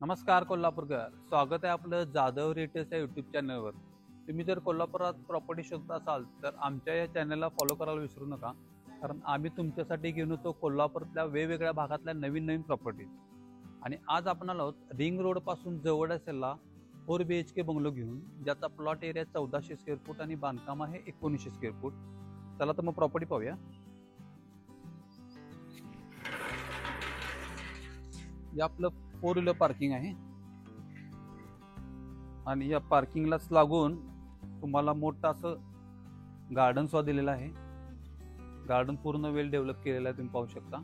नमस्कार कोल्हापूरकर, स्वागत आहे आपलं जाधव रिटेल्स या यूट्यूब चॅनलवर. तुम्ही जर कोल्हापुरात प्रॉपर्टी शोधत असाल तर आमच्या या चॅनलला फॉलो करायला विसरू नका, कारण आम्ही तुमच्यासाठी घेऊन येतो कोल्हापूरातल्या वेगवेगळ्या भागातल्या नवीन नवीन प्रॉपर्टीज. आणि आज आपण आलो आहोत रिंग रोडपासून जवळ असलेला 4 BHK बंगलो घेऊन, ज्याचा प्लॉट एरिया 1400 स्क्वेअर फूट आणि बांधकाम आहे 1900 स्क्वेअर फूट. चला तर मग प्रॉपर्टी पाहूया. हे आपलं 4 व्हीलर पार्किंग आहे आणि या पार्किंगलाच लागून तुम्हाला मोठं असं गार्डन सुद्धा दिलेलं आहे. गार्डन पूर्ण वेल डेव्हलप केलेलं आहे, तुम्ही पाहू शकता.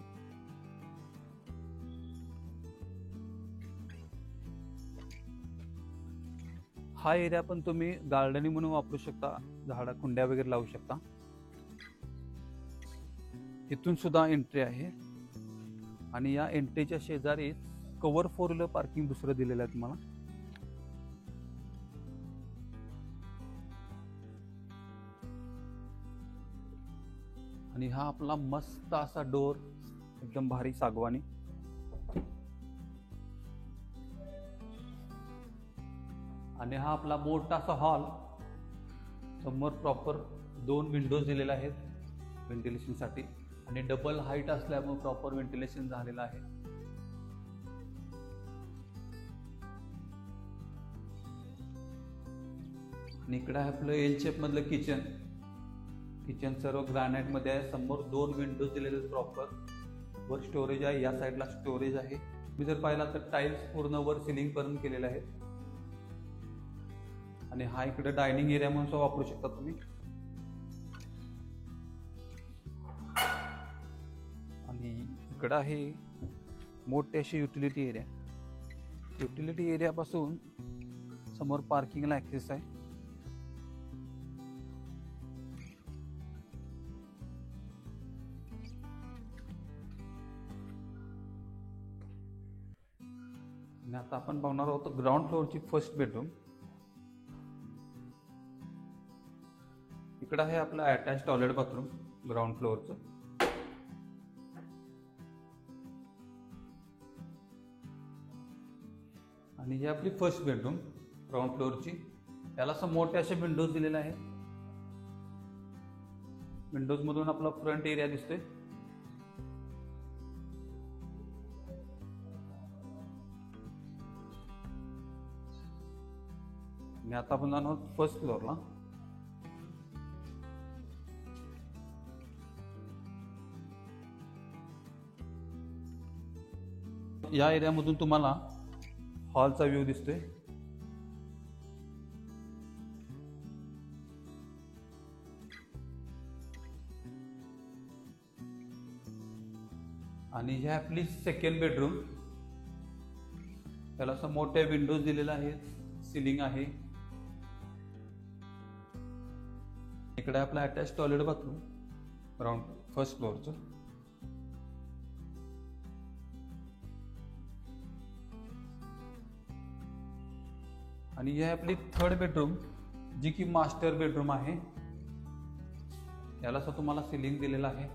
हा एरिया पण तुम्ही गार्डनिंग म्हणून वापरू शकता, झाडा कुंड्या वगैरे लावू शकता. इथून सुद्धा एंट्री आहे आणि या एंट्रीच्या शेजारी कव्हर 4 व्हीलर पार्किंग दुसरं दिलेलं आहे तुम्हाला. आणि हा आपला मस्त असा डोर, एकदम भारी सागवानी. आणि हा आपला मोठा असा हॉल, समोर प्रॉपर 2 विंडोज दिलेले आहेत व्हेंटिलेशन साठी आणि डबल हाईट असल्यामुळे प्रॉपर व्हेंटिलेशन झालेलं आहे. आणि इकडे आहे आपलं एल शेप मधलं किचन. किचन सर्व ग्रॅनाइट मध्ये आहे. समोर 2 विंडोज दिलेले प्रॉपर. वर स्टोरेज आहे, या साईडला स्टोरेज आहे. तुम्ही जर पाहिला तर टाइल्स पूर्ण वर सिलिंग पर्यंत केलेले आहेत. आणि हा इकडे डायनिंग एरिया म्हणून वापरू शकता तुम्ही. आणि इकडे आहे मोठे अशी युटिलिटी एरिया. युटिलिटी एरिया पासून समोर पार्किंगला ऍक्सेस आहे. आणि आता आपण पाहणार आहोत ग्राउंड फ्लोअरची फर्स्ट बेडरूम. इकडे आहे आपलं अटॅच टॉयलेट बाथरूम ग्राउंड फ्लोअरचं. आणि ही आपली फर्स्ट बेडरूम ग्राउंड फ्लोअरची. याला असं मोठे असे विंडोज दिलेले आहेत. विंडोज मधून आपला फ्रंट एरिया दिसतोय. आणि आता आपण जाणार आहोत फर्स्ट फ्लोअरला. या एरियामधून तुम्हाला हॉलचा व्ह्यू दिसतोय. आणि ही आपली सेकंड बेडरूम. त्याला असं मोठ्या विंडोज दिलेल्या आहेत, सिलिंग आहे. इकडे आपला attach toilet bathroom ground first फ्लोअरचं. आणि ही आपली थर्ड बेडरूम, जी की मास्टर बेडरूम आहे. याला असं तुम्हाला सिलिंग दिलेलं आहे.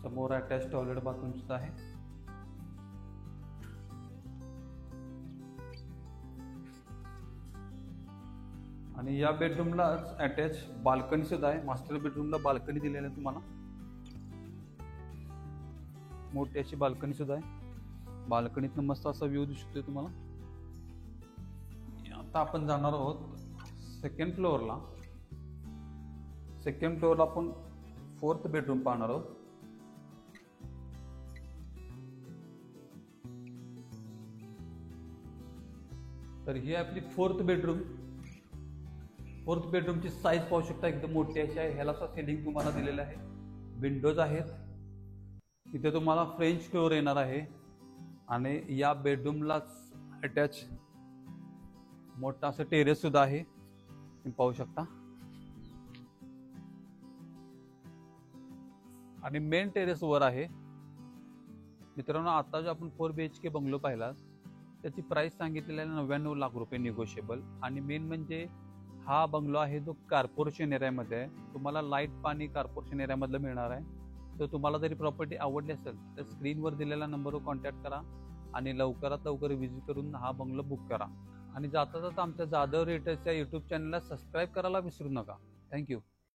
समोर अटॅच टॉयलेट बाथरूम सुद्धा आहे. आणि या बेडरूमला अटॅच बाल्कनी सुद्धा आहे. मास्टर बेडरूमला बाल्कनी दिलेली आहे तुम्हाला. मोठी अशी बाल्कनी सुद्धा आहे. बाल्कनीतनं मस्त असा व्ह्यू दिसतोय तुम्हाला. आता आपण जाणार आहोत सेकंड फ्लोअरला. सेकंड फ्लोअरला आपण 4th बेडरूम पाहणार आहोत. तर ही आपली 4th बेडरूम. 4th बेडरूमची साईज पाहू शकता, एकदम मोठी अशी आहे. ह्याला सिलिंग तुम्हाला दिलेलं आहे. विंडोज आहेत. इथे तुम्हाला फ्रेंच डोअर येणार आहे. आणि या बेडरूमलाच अटॅच मोठा असं टेरेस सुद्धा आहे, तुम्ही पाहू शकता. आणि मेन टेरेस वर आहे. मित्रांनो, आता जो आपण 4 BHK बंगलो पाहिला त्याची प्राइस सांगितलेली आहे 99 लाख रुपये निगोशिएबल. आणि मेन म्हणजे हा बंगलो आहे जो कॉर्पोरेशन एरियामध्ये आहे. तुम्हाला लाईट पाणी कॉर्पोरेशन एरियामधलं मिळणार आहे. सो तुम्हाला जरी प्रॉपर्टी आवडली असेल तर स्क्रीनवर दिलेल्या नंबरवर कॉन्टॅक्ट करा आणि लवकरात लवकर व्हिजिट करून हा बंगला बुक करा. आणि जाता जाता आमच्या जाधव रिअल्टर्सच्या यूट्यूब चॅनलला सबस्क्राईब करायला विसरू नका. थँक्यू.